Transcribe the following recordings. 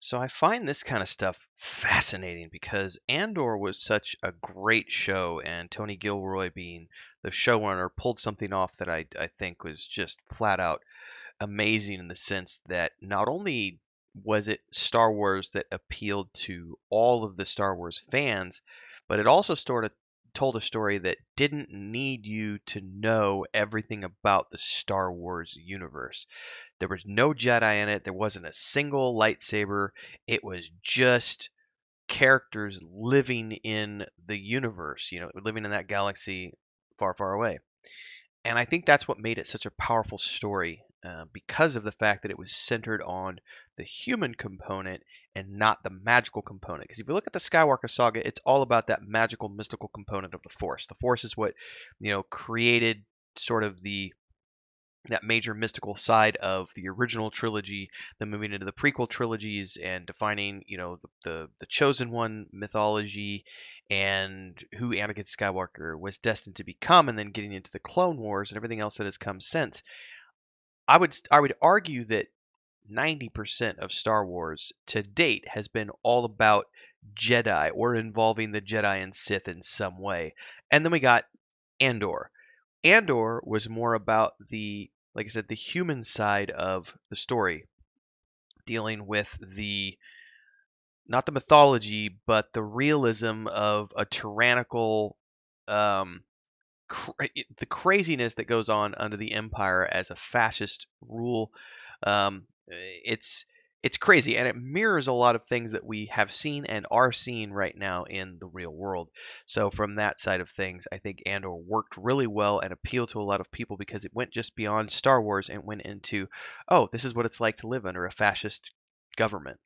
So I find this kind of stuff fascinating because Andor was such a great show, and Tony Gilroy being the showrunner pulled something off that I think was just flat out amazing in the sense that not only was it Star Wars that appealed to all of the Star Wars fans, but it also told a story that didn't need you to know everything about the Star Wars universe. There was no Jedi in it. There wasn't a single lightsaber. It was just characters living in the universe, living in that galaxy far, far away. And I think that's what made it such a powerful story because of the fact that it was centered on the human component and not the magical component. Because if you look at the Skywalker saga, it's all about that magical, mystical component of the Force. The Force is what, created sort of that major mystical side of the original trilogy, then moving into the prequel trilogies and defining, the chosen one mythology and who Anakin Skywalker was destined to become, and then getting into the Clone Wars and everything else that has come since. I would argue that 90% of Star Wars to date has been all about Jedi or involving the Jedi and Sith in some way. And then we got Andor. Andor was more about like I said, the human side of the story, dealing with not the mythology, but the realism of a tyrannical, um, the craziness that goes on under the Empire as a fascist rule. It's crazy, and it mirrors a lot of things that we have seen and are seeing right now in the real world. So from that side of things, I think Andor worked really well and appealed to a lot of people because it went just beyond Star Wars and went into, oh, this is what it's like to live under a fascist government,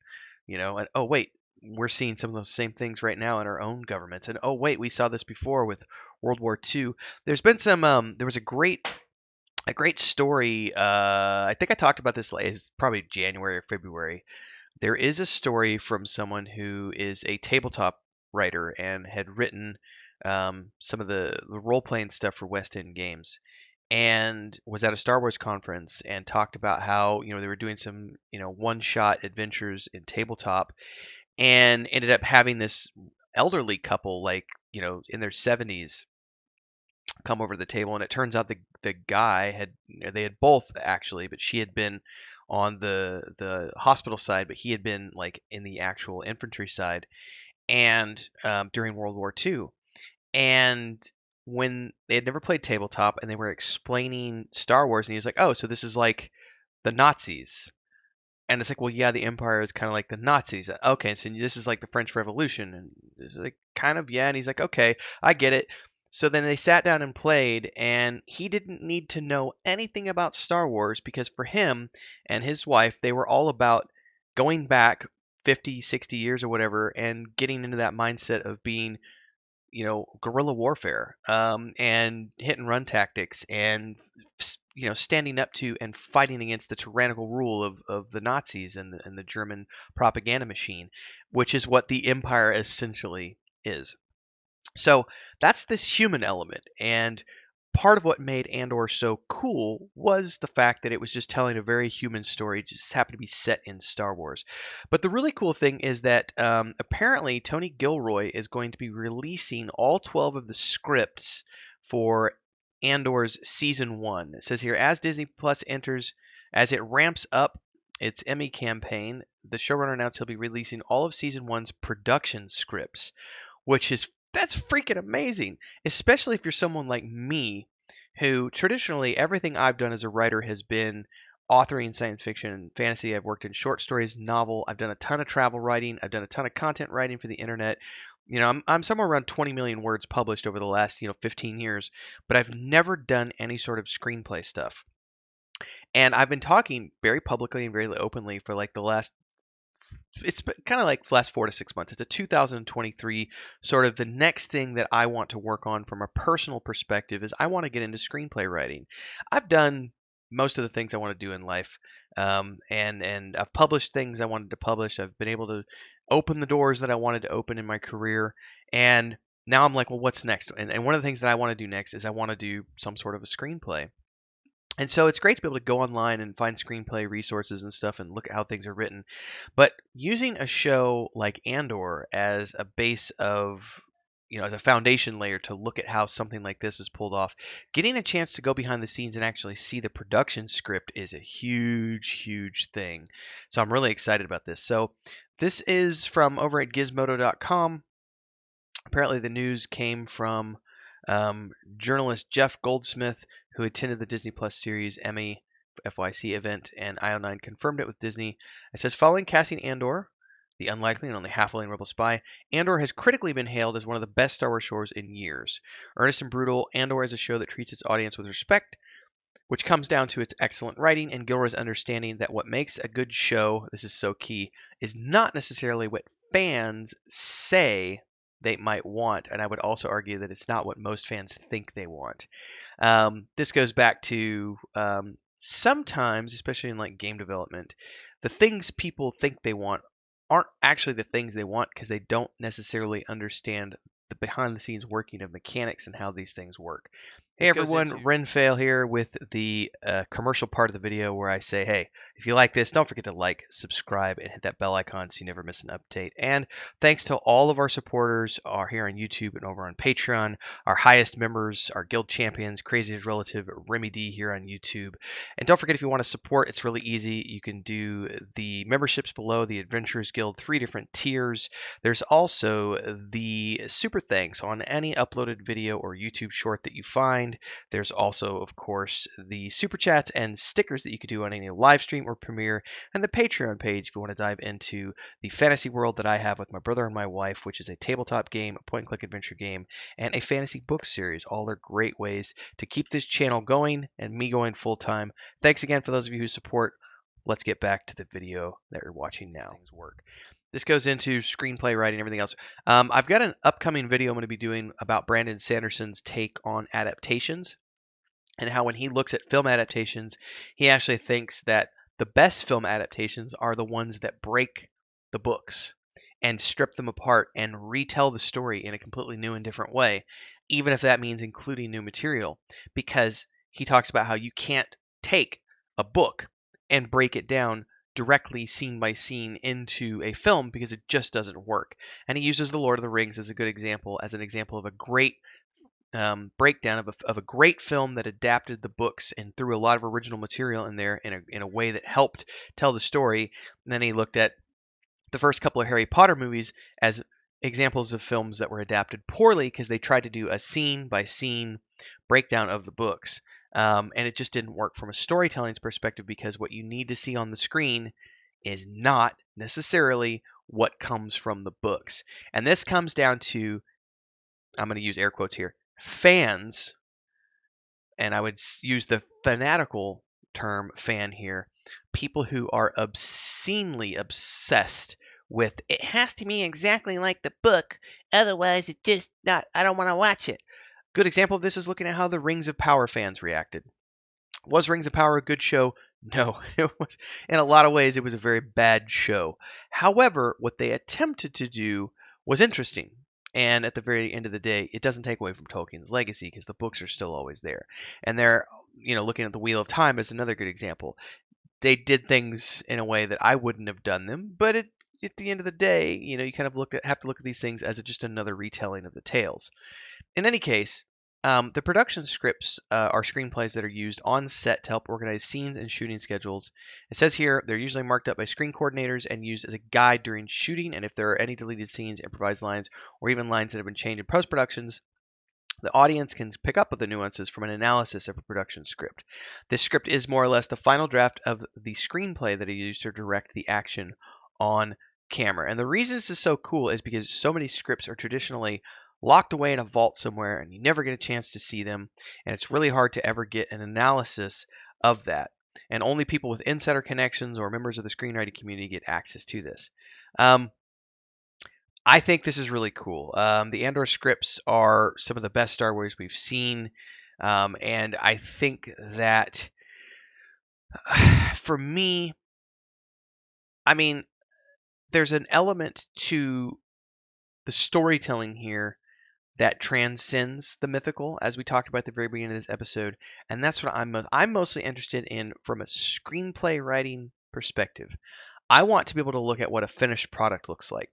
and oh wait, we're seeing some of those same things right now in our own governments, and oh wait, we saw this before with World War II. There's been there was a great story. I think I talked about this it's probably January or February. There is a story from someone who is a tabletop writer and had written some of the role playing stuff for West End Games, and was at a Star Wars conference and talked about how they were doing some one shot adventures in tabletop, and ended up having this elderly couple, like in their 70s, come over to the table. And it turns out the guy they had both actually, but she had been on the hospital side, but he had been like in the actual infantry side, and during World War II. And when they had never played tabletop and they were explaining Star Wars, and he was like, oh, so this is like the Nazis. And it's like, well, yeah, the Empire is kind of like the Nazis. Okay, so this is like the French Revolution, and it's like, kind of, yeah. And he's like, okay, I get it. So then they sat down and played, and he didn't need to know anything about Star Wars because for him and his wife, they were all about going back 50, 60 years or whatever and getting into that mindset of being guerrilla warfare, and hit and run tactics, and standing up to and fighting against the tyrannical rule of the Nazis and the German propaganda machine, which is what the empire essentially is. So that's this human element, and part of what made Andor so cool was the fact that it was just telling a very human story, just happened to be set in Star Wars. But the really cool thing is that apparently Tony Gilroy is going to be releasing all 12 of the scripts for Andor's season one. It says here, as Disney Plus as it ramps up its Emmy campaign, the showrunner announced he'll be releasing all of season one's production scripts, which is that's freaking amazing, especially if you're someone like me who traditionally everything I've done as a writer has been authoring science fiction and fantasy. I've worked in short stories, novel. I've done a ton of travel writing. I've done a ton of content writing for the internet. I'm somewhere around 20 million words published over the last 15 years, but I've never done any sort of screenplay stuff. And I've been talking very publicly and very openly for like the last it's kind of like last 4 to 6 months. It's a 2023 sort of the next thing that I want to work on from a personal perspective is I want to get into screenplay writing. I've done most of the things I want to do in life, and I've published things I wanted to publish. I've been able to open the doors that I wanted to open in my career, and now I'm like, well, what's next? And one of the things that I want to do next is I want to do some sort of a screenplay. And so it's great to be able to go online and find screenplay resources and stuff and look at how things are written. But using a show like Andor as a base of, as a foundation layer to look at how something like this is pulled off, getting a chance to go behind the scenes and actually see the production script is a huge, huge thing. So I'm really excited about this. So this is from over at gizmodo.com. Apparently, the news came from journalist Jeff Goldsmith, who attended the Disney Plus series Emmy FYC event, and IO9 confirmed it with Disney. It says, following casting Andor, the unlikely and only half-willing rebel spy, Andor has critically been hailed as one of the best Star Wars shows in years. Earnest and brutal, Andor is a show that treats its audience with respect, which comes down to its excellent writing and Gilroy's understanding that what makes a good show, this is so key, is not necessarily what fans say they might want. And I would also argue that it's not what most fans think they want. This goes back to sometimes, especially in like game development, the things people think they want aren't actually the things they want because they don't necessarily understand the behind the scenes working of mechanics and how these things work. Hey everyone, Renfail here with the commercial part of the video where I say, hey, if you like this, don't forget to like, subscribe, and hit that bell icon so you never miss an update. And thanks to all of our supporters are here on YouTube and over on Patreon, our highest members, our guild champions, Crazy's relative, Remy D here on YouTube. And don't forget, if you want to support, it's really easy. You can do the memberships below, the Adventurers Guild, 3 different tiers. There's also the super thanks on any uploaded video or YouTube short that you find. There's also, of course, the super chats and stickers that you could do on any live stream or premiere, and the Patreon page if you want to dive into the fantasy world that I have with my brother and my wife, which is a tabletop game, a point-and-click adventure game, and a fantasy book series. All are great ways to keep this channel going and me going full-time. Thanks again for those of you who support. Let's get back to the video that you're watching now. Things work. This goes into screenplay writing, everything else. I've got an upcoming video I'm going to be doing about Brandon Sanderson's take on adaptations and how when he looks at film adaptations, he actually thinks that the best film adaptations are the ones that break the books and strip them apart and retell the story in a completely new and different way, even if that means including new material, because he talks about how you can't take a book and break it down directly scene by scene into a film because it just doesn't work. And he uses The Lord of the Rings as a good example, as an example of a great breakdown of a great film that adapted the books and threw a lot of original material in there in a way that helped tell the story. And then he looked at the first couple of Harry Potter movies as examples of films that were adapted poorly because they tried to do a scene by scene breakdown of the books. And it just didn't work from a storytelling perspective because what you need to see on the screen is not necessarily what comes from the books. And this comes down to, I'm going to use air quotes here, fans, and I would use the fanatical term fan here, people who are obscenely obsessed with it has to be exactly like the book, otherwise it just not, I don't want to watch it. Good example of this is looking at how the Rings of Power fans reacted. Was Rings of Power a good show? No, it was. In a lot of ways, it was a very bad show. However, what they attempted to do was interesting. And at the very end of the day, it doesn't take away from Tolkien's legacy because the books are still always there. And they're, looking at the Wheel of Time is another good example. They did things in a way that I wouldn't have done them, but at the end of the day, you kind of have to look at these things as just another retelling of the tales. In any case, the production scripts are screenplays that are used on set to help organize scenes and shooting schedules. It says here they're usually marked up by screen coordinators and used as a guide during shooting, and if there are any deleted scenes, improvised lines, or even lines that have been changed in post-productions, the audience can pick up with the nuances from an analysis of a production script. This script is more or less the final draft of the screenplay that is used to direct the action on camera. And the reason this is so cool is because so many scripts are traditionally locked away in a vault somewhere and you never get a chance to see them, and it's really hard to ever get an analysis of that. And only people with insider connections or members of the screenwriting community get access to this. I think this is really cool. The Andor scripts are some of the best Star Wars we've seen, and I think that for me, I mean, there's an element to the storytelling here that transcends the mythical, as we talked about at the very beginning of this episode. And that's what I'm mostly interested in from a screenplay writing perspective. I want to be able to look at what a finished product looks like.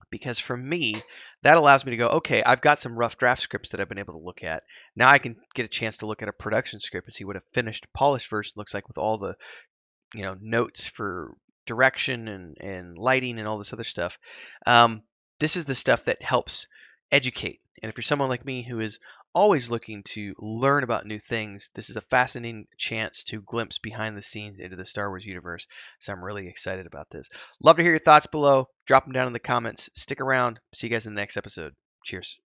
Because for me, that allows me to go, okay, I've got some rough draft scripts that I've been able to look at. Now I can get a chance to look at a production script and see what a finished, polished version looks like with all the, notes for direction and lighting and all this other stuff. Um, this is the stuff that helps educate. And if you're someone like me who is always looking to learn about new things, this is a fascinating chance to glimpse behind the scenes into the Star Wars universe. So I'm really excited about this. Love to hear your thoughts below. Drop them down in the comments. Stick around. See you guys in the next episode. Cheers.